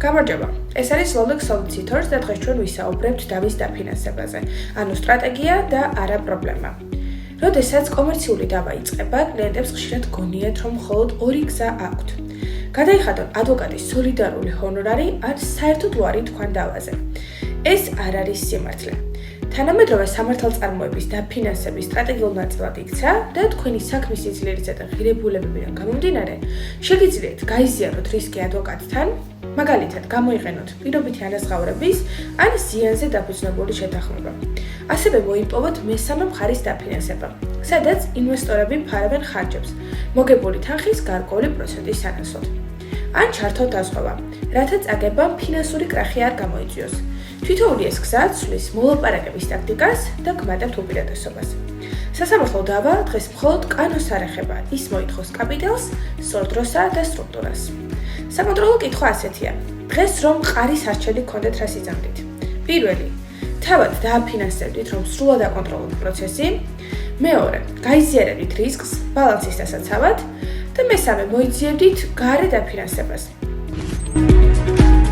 გამარჯობა. ეს არის Lowlex Solicitors და დღეს ჩვენ ვისაუბრებთ დავის დაფინანსებაზე, ანუ სტრატეგია და არა პრობლემა. როდესაც კომერციული დავა იწყება, კლიენტებს ხშირად გონიათ, რომ მხოლოდ ორი გზა აქვთ. გადაიხადონ ადვოკატის სოლიდარული ჰონორარი ან საერთოდ უარი თქვან დავაზე. ეს არ არის სიმართლე. თანამედროვე სამართალწარმოების დაფინანსების სტრატეგიულ ნაწილად იქცა და თქვენი საქმის სიძლიერისა და ღირებულებებიდან გამომდინარე, შეგიძლიათ გაიზიაროთ რისკი ადვოკატთან, მაგალითად, გამოიყენოთ პირობითი ანაზღაურების ან ზიანზე დაფუძნებული შეთანხმება. ასევე მოიპოვოთ მესამე მხარის დაფინანსება, სადაც ინვესტორები ფარავენ ხარჯებს, მოგებული თანხის გარკვეული პროცენტის სანაცვლოდ. ან ჩართოთ დაზღვევა, რათა წაგება ფინანსური კრახი არ გამოიწვიოს. თითოეული ეს გზა ცვლის მოლაპარაკების ტაქტიკას და გმატებთ უპირატესობას. სასამართლო დავა დღეს მხოლოდ კანონს არ ეხება, ის მოითხოვს კაპიტალს, სწორ დროსა და სტრუქტურას. საკონტროლო კითხვა ასეთია: დღეს რომ მყარი სარჩელი გქონდეთ, რას იზამთით? პირველი, თავად დააფინანსებდით, რომ სრულად აკონტროლოთ პროცესი. მეორე, გაიზიარებდით რისკს, ბალანსის დასაცავად და მესამე, მოიძიებდით გარე დაფინანსებას.